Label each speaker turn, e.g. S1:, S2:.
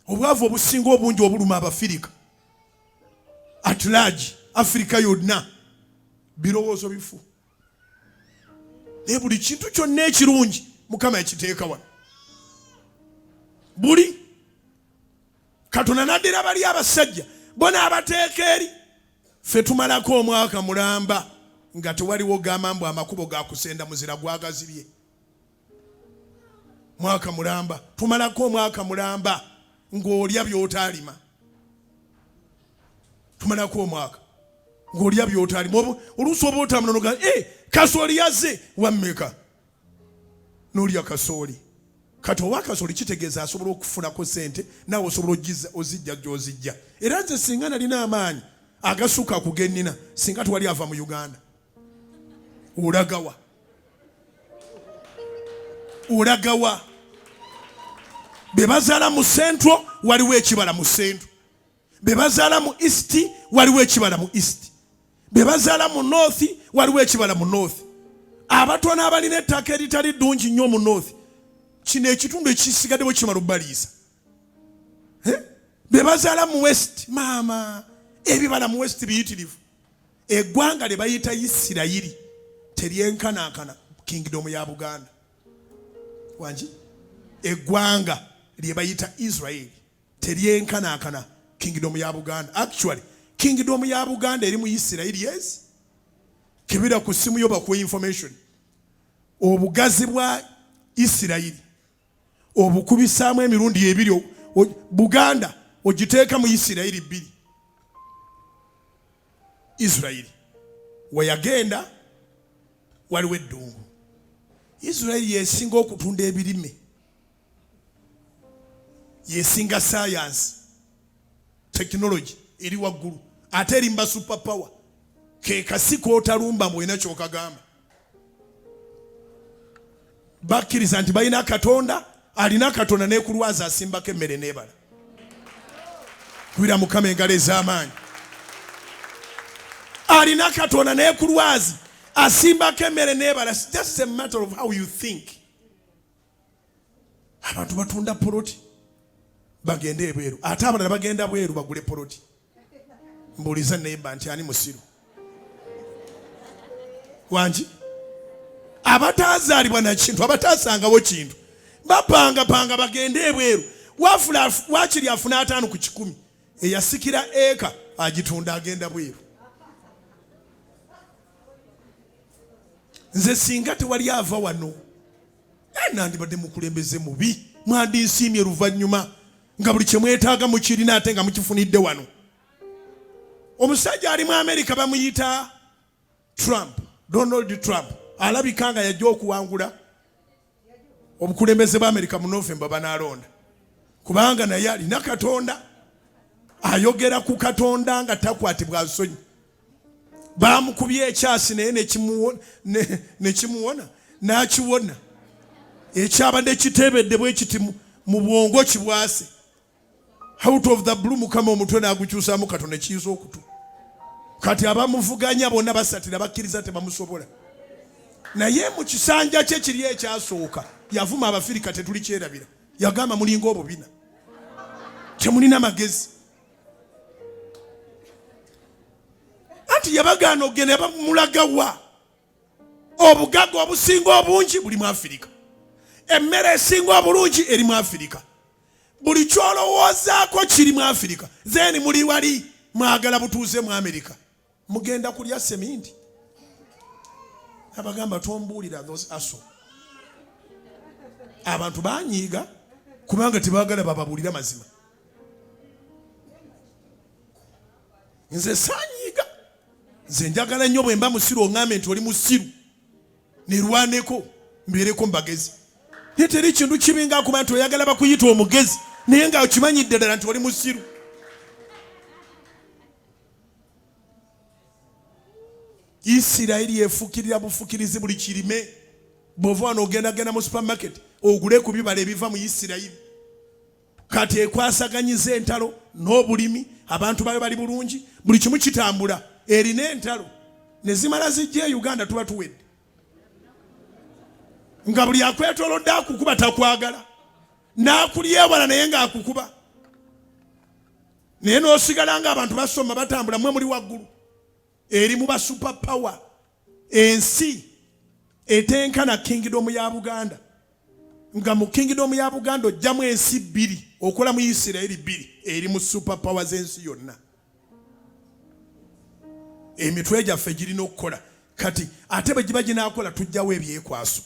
S1: obwavu obusinga obungi obuluma Abafirika at large, Africa yonna birowoozo bifu. Buli kintu kyonna ekirungi Mukama yakiteeka wano. Buli Katonda n'addira bali abasajja bona abateeka eri. Ffe tumalako omwaka mulamba nga tewaliwo gamambu amakubo ga kusenda muzira gwagazibye. Mwaka mulamba tumalako omwaka mulamba ng'olya by'otaalima. Tumalako omwaka ng'olya by'otaalima. Oluusi oba otamunonoga kasooli yazze wammeka n'olya kasooli. Kati owa kasooli kitegeeza asobola okufunako sente naawe osobola ozijja gy'ozijja. Era nze singa nalina amaanyi agasuka ku ge nnina singa tewali ava mu Uganda. Olagawa be bazaala mu Central waliwo ekibala mu Central, be bazaala mu East waliwo ekibala mu East, be bazaala mu North waliwo ekibala mu North. Abatono abalina ettaka eritali ddungi nnyo mu North, kino ekitundu ekisigaddewo kimala obbaliisa. Be bazaala mu West, maama ebibala mu West biyitirivu. Eggwanga lye bayita Isirayiri teryenkanankana kingdom ya Buganda. Wanji eggwanga lye bayita Israel teryenkanankana kingdom ya Buganda. Actually kingdom ya Buganda eri mu Israel, yes. Kibira ku simu yo bakuwa information. Obugazi bwa Israel obukubisaamu emirundi ebiri Buganda ogiteeka mu Israel 2. Israel weyagenda waliwo eddungu. Israel yesinga okutunda ebirime, yesinga science technology eri waggulu, ate erimba super power. Ke kasiko otalumba mwena kyokagamba. Bakkiriza nti balina Katonda, alina Katonda nekulwaza asimbako emmere n'ebala. Kubira Mukama engalo ez'amaanyi. Alina Katonda nekulwazi asimbako emmere n'ebala. It's just a matter of how you think. Abantu batunda poloti bagende ebweru, ate abalala bagenda bweru bagule poloti. Mbuuliza neyimba nti ani musiru. Wanji abatazaalibwa na kintu, abatasangawo kintu, bapanga bagende ebweru. Wakiri afuna 5 ku 10, eyasikira eka agitunda agenda bweru. Nze singa tewali ava wano nandibadde mukulembeze mubi, mwandinsiimye luvannyuma nga buli kye mwetaaga mukirina ate nga mukifunidde wano. Omusajja ali mu Amerika bamuyita Trump, Donald Trump, alabika nga yajja okuwangula obukulembeze bwa Amerika mu November banaalonda, kubanga naye alina Katonda, ayogera ku Katonda nga takwatibwa nsonyi. Bamukubye ekyasi naye nekimuwona n'akiwona. Ekyabadde kitebedde bwe kiti mu bwongo kibwase. Out of the blue Mukama omutwe n'agukyusaamu Katonda kiyinza okutu. Kati abamuvuganya bonna basatira bakkiriza tebamusobola. Naye mu kisanja kye kiri ekyasooka yavuma Abafirika tetuli kyerabira. Yagamba mulinga obubina, temulina magezi. Anti yabagaana ogenda bamulagawa. Obugagga obusinga obungi buli mu Afirika, emmere esinga obulungi eri mu Afirika, buli kyolowoozaako kiri mu Afirika. Then muli wali mwagala butuuze mu Amerika, mugenda kulya seminti. Abagamba tombuulira those aso. Abantu banyiiga kubanga tebagala bababuulira mazima. Nze saanyiiga, nze njagala nnyo bwe mba musiru oŋŋambe nti oli musiru nerwaneko mbeereko mbagezi. Naye teri kintu kibi nga akuba nti oyagala bakuyita omugezi naye nga okimanyidde ddala nti oli musiru. Isirayiri yefuukirira bufukirizi buli kirime. Bw'ova wano ogendagenda mu supermarket ogule ku bibala ebiva mu Isirayiri. Kati ekwasaganyiza entalo n'obulimi, abantu bayo bali bulungi, buli kimu kitambula. Erina entalo ne zimala zijja e Uganda tuba tuwedde. Nga buli akwetoolodde akukuba takwagala, n'akulya ewala naye ng'akukuba. naye n'osigala ng'abantu basoma batambula mwe muli waggulu eri mu ba super power. Ensi etenkana kingdom ya Buganda nga mu kingdom ya Buganda ojjamu ensi 2 okola mu Isiraeli 2 eri mu super power z'ensi yonna. Emitwe gyaffe girina okukola kati ate bwe giba ginaakola tujjawo ebyekwaso.